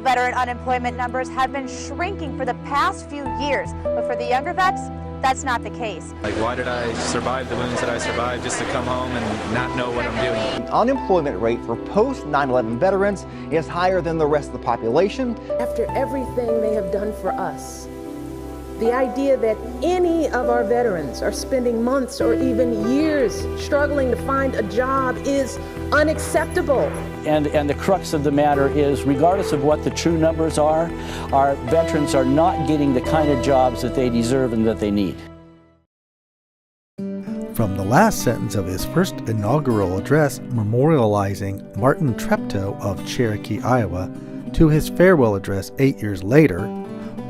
veteran unemployment numbers have been shrinking for the past few years, but for the younger vets, that's not the case. Like, why did I survive the wounds that I survived just to come home and not know what I'm doing? The unemployment rate for post-9/11 veterans is higher than the rest of the population. After everything they have done for us, the idea that any of our veterans are spending months or even years struggling to find a job is unacceptable. And the crux of the matter is, regardless of what the true numbers are, our veterans are not getting the kind of jobs that they deserve and that they need. From the last sentence of his first inaugural address memorializing Martin Treptow of Cherokee, Iowa, to his farewell address 8 years later,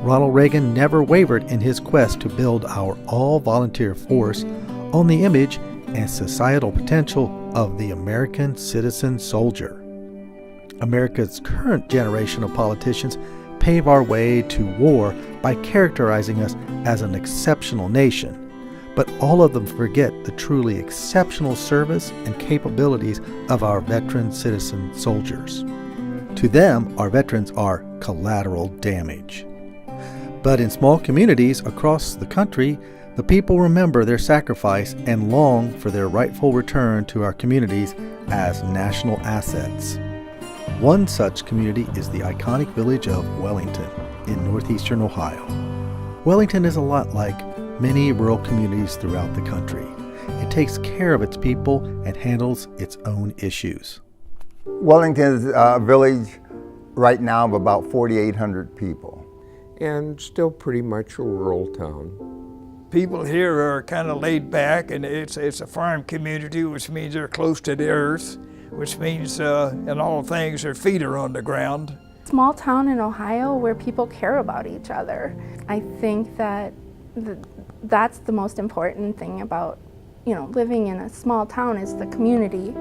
Ronald Reagan never wavered in his quest to build our all-volunteer force on the image and societal potential of the American citizen soldier. America's current generation of politicians pave our way to war by characterizing us as an exceptional nation, but all of them forget the truly exceptional service and capabilities of our veteran citizen soldiers. To them, our veterans are collateral damage. But in small communities across the country, the people remember their sacrifice and long for their rightful return to our communities as national assets. One such community is the iconic village of Wellington in northeastern Ohio. Wellington is a lot like many rural communities throughout the country. It takes care of its people and handles its own issues. Wellington is a village right now of about 4,800 people. And still pretty much a rural town. People here are kind of laid back, and it's a farm community, which means they're close to the earth, which means in all things their feet are on the ground. Small town in Ohio where people care about each other. I think that that's the most important thing about, living in a small town is the community.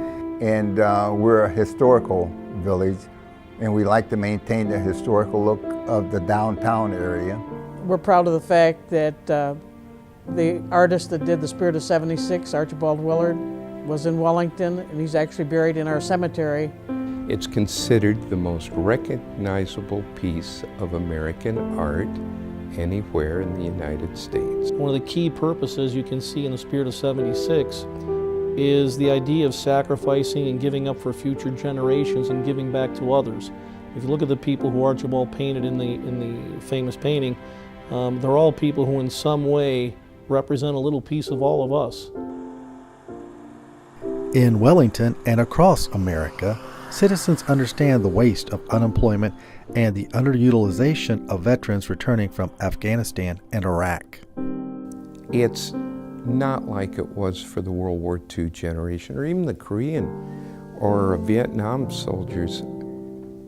And we're a historical village, and we like to maintain the historical look of the downtown area. We're proud of the fact that the artist that did The Spirit of 76, Archibald Willard, was in Wellington, and he's actually buried in our cemetery. It's considered the most recognizable piece of American art anywhere in the United States. One of the key purposes you can see in The Spirit of 76 is the idea of sacrificing and giving up for future generations and giving back to others. If you look at the people who Archibald painted in the famous painting, they're all people who in some way represent a little piece of all of us. In Wellington and across America, citizens understand the waste of unemployment and the underutilization of veterans returning from Afghanistan and Iraq. It's not like it was for the World War II generation or even the Korean or Vietnam soldiers.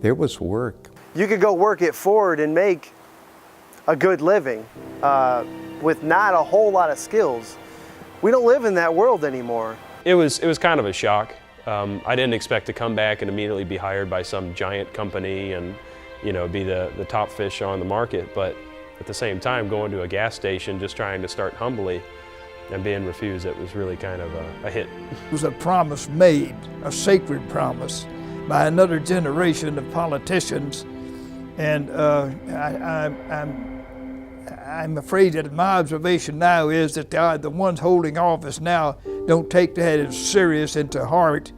There was work. You could go work at Ford and make a good living with not a whole lot of skills. We don't live in that world anymore. It was kind of a shock. I didn't expect to come back and immediately be hired by some giant company and be the top fish on the market, but at the same time going to a gas station just trying to start humbly and being refused, it was really kind of a hit. It was a promise made, a sacred promise, by another generation of politicians, and I'm afraid that my observation now is that the ones holding office now don't take that as serious into heart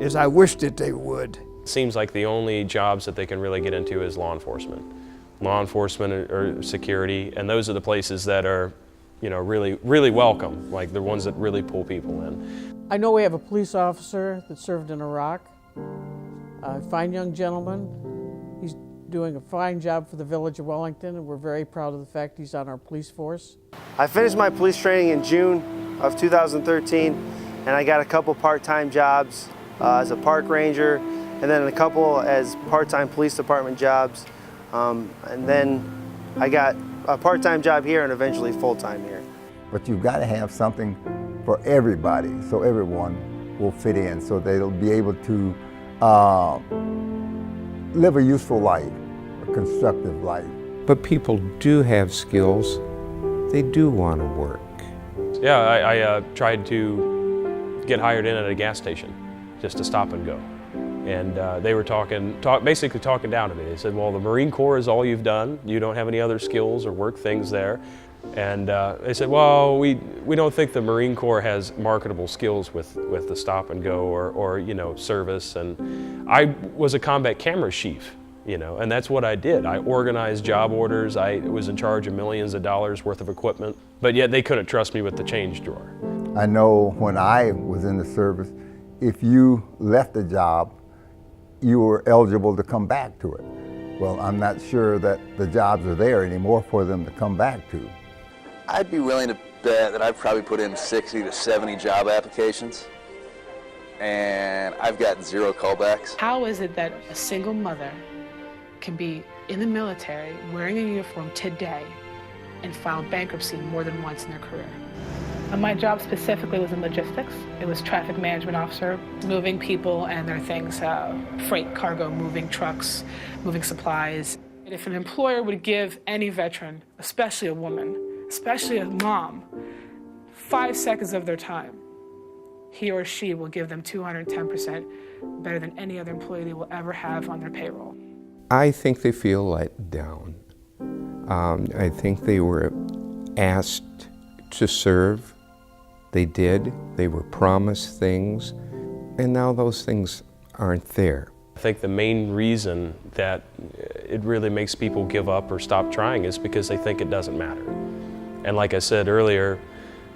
as I wish that they would. It seems like the only jobs that they can really get into is law enforcement or security, and those are the places that are really welcome, like the ones that really pull people in. I know we have a police officer that served in Iraq, a fine young gentleman. He's doing a fine job for the village of Wellington, and we're very proud of the fact he's on our police force. I finished my police training in June of 2013, and I got a couple part-time jobs as a park ranger, and then a couple as part-time police department jobs, and then I got a part-time job here and eventually full-time here. But you've got to have something for everybody, so everyone will fit in, so they'll be able to live a useful life, a constructive life. But people do have skills. They do want to work. Yeah, I tried to get hired in at a gas station just to stop and go. And they were basically talking down to me. They said, well, the Marine Corps is all you've done. You don't have any other skills or work things there. And they said, well, we don't think the Marine Corps has marketable skills with the stop and go or you know, service. And I was a combat camera chief, you know, and that's what I did. I organized job orders. I was in charge of millions of dollars worth of equipment, but yet they couldn't trust me with the change drawer. I know when I was in the service, if you left a job, you were eligible to come back to it. Well, I'm not sure that the jobs are there anymore for them to come back to. I'd be willing to bet that I've probably put in 60 to 70 job applications, and I've gotten 0 callbacks. How is it that a single mother can be in the military wearing a uniform today and file bankruptcy more than once in their career? My job specifically was in logistics. It was traffic management officer, moving people and their things, freight, cargo, moving trucks, moving supplies. And if an employer would give any veteran, especially a woman, especially a mom, 5 seconds of their time, he or she will give them 210% better than any other employee they will ever have on their payroll. I think they feel let down. I think they were asked to serve. They did. They were promised things, and now those things aren't there. I think the main reason that it really makes people give up or stop trying is because they think it doesn't matter. And like I said earlier,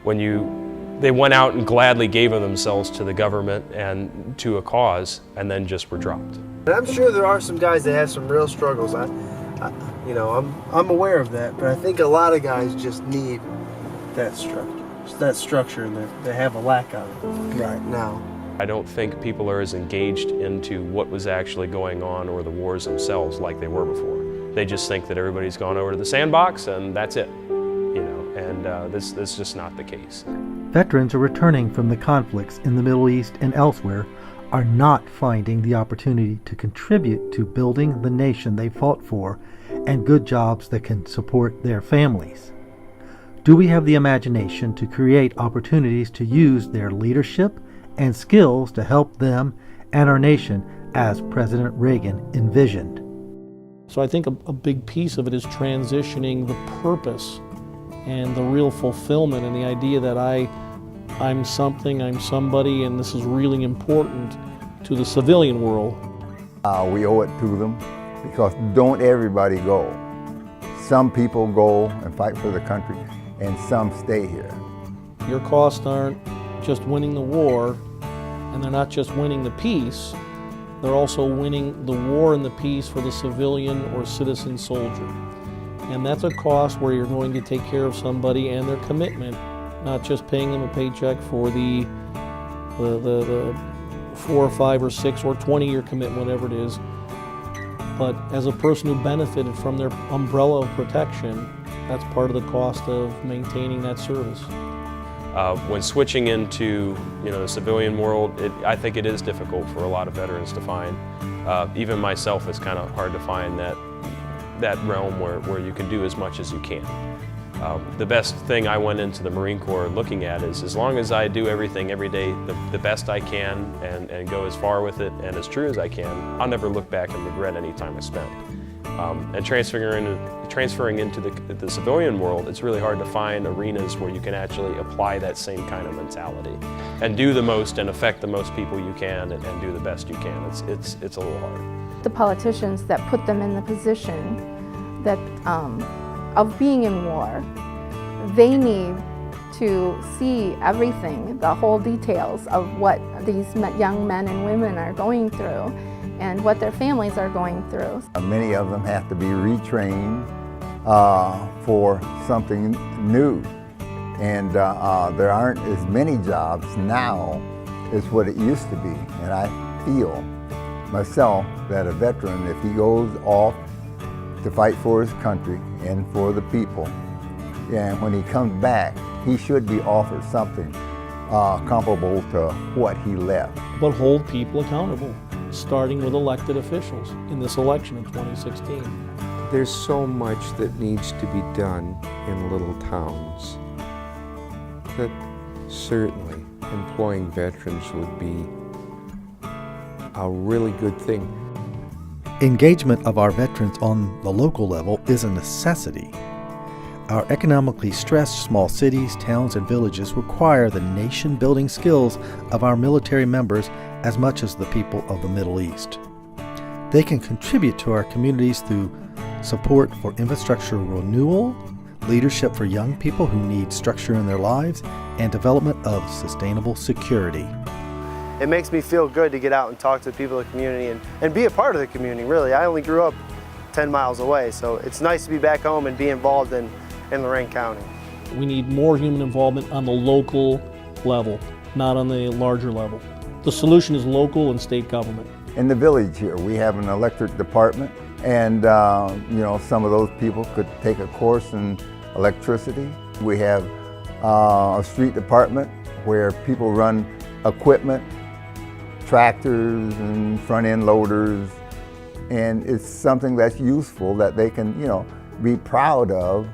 when they went out and gladly gave of themselves to the government and to a cause, and then just were dropped. And I'm sure there are some guys that have some real struggles. You know, I'm aware of that, but I think a lot of guys just need that structure, and they have a lack of it right now. I don't think people are as engaged into what was actually going on or the wars themselves like they were before. They just think that everybody's gone over to the sandbox and that's it, you know, and this is just not the case. Veterans are returning from the conflicts in the Middle East and elsewhere are not finding the opportunity to contribute to building the nation they fought for and good jobs that can support their families. Do we have the imagination to create opportunities to use their leadership and skills to help them and our nation as President Reagan envisioned? So I think a big piece of it is transitioning the purpose and the real fulfillment and the idea that I'm something, I'm somebody, and this is really important to the civilian world. We owe it to them because don't everybody go. Some people go and fight for the country and some stay here. Your costs aren't just winning the war, and they're not just winning the peace, they're also winning the war and the peace for the civilian or citizen soldier. And that's a cost where you're going to take care of somebody and their commitment, not just paying them a paycheck for the 4 or 5 or 6 or 20-year commitment, whatever it is, but as a person who benefited from their umbrella of protection, that's part of the cost of maintaining that service. When switching into the civilian world, I think it is difficult for a lot of veterans to find. Even myself, it's kind of hard to find that realm where you can do as much as you can. The best thing I went into the Marine Corps looking at is as long as I do everything every day the best I can and go as far with it and as true as I can, I'll never look back and regret any time I spent. And transferring into the civilian world, it's really hard to find arenas where you can actually apply that same kind of mentality and do the most and affect the most people you can and do the best you can. It's a little hard. The politicians that put them in the position that of being in war, they need to see everything, the whole details of what these young men and women are going through and what their families are going through. Many of them have to be retrained for something new. And there aren't as many jobs now as what it used to be. And I feel myself that a veteran, if he goes off to fight for his country and for the people, and when he comes back, he should be offered something comparable to what he left. But hold people accountable, starting with elected officials in this election in 2016. There's so much that needs to be done in little towns that certainly employing veterans would be a really good thing. Engagement of our veterans on the local level is a necessity. Our economically stressed small cities, towns, and villages require the nation-building skills of our military members as much as the people of the Middle East. They can contribute to our communities through support for infrastructural renewal, leadership for young people who need structure in their lives, and development of sustainable security. It makes me feel good to get out and talk to the people of the community and be a part of the community, really. I only grew up 10 miles away, so it's nice to be back home and be involved in Lorain County. We need more human involvement on the local level, not on the larger level. The solution is local and state government. In the village here, we have an electric department, and some of those people could take a course in electricity. We have a street department where people run equipment, tractors and front-end loaders, and it's something that's useful that they can, be proud of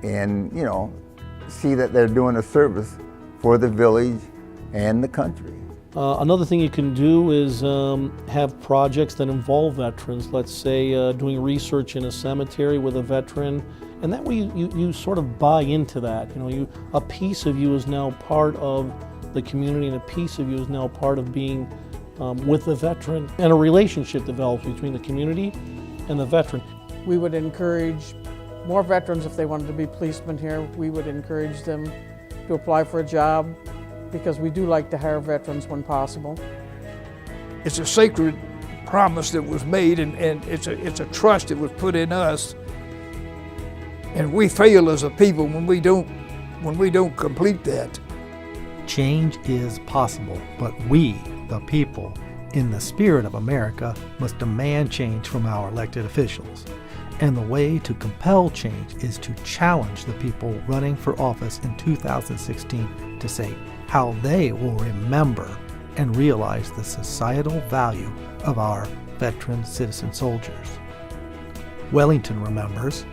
and, see that they're doing a service for the village and the country. Another thing you can do is have projects that involve veterans. Let's say doing research in a cemetery with a veteran, and that way you sort of buy into that. A piece of you is now part of the community, and a piece of you is now part of being with the veteran, and a relationship develops between the community and the veteran. We would encourage more veterans if they wanted to be policemen here. We would encourage them to apply for a job, because we do like to hire veterans when possible. It's a sacred promise that was made, and it's a trust that was put in us. And we fail as a people when we don't complete that. Change is possible, but we, the people, in the spirit of America, must demand change from our elected officials. And the way to compel change is to challenge the people running for office in 2016 to say how they will remember and realize the societal value of our veteran citizen soldiers. Wellington remembers.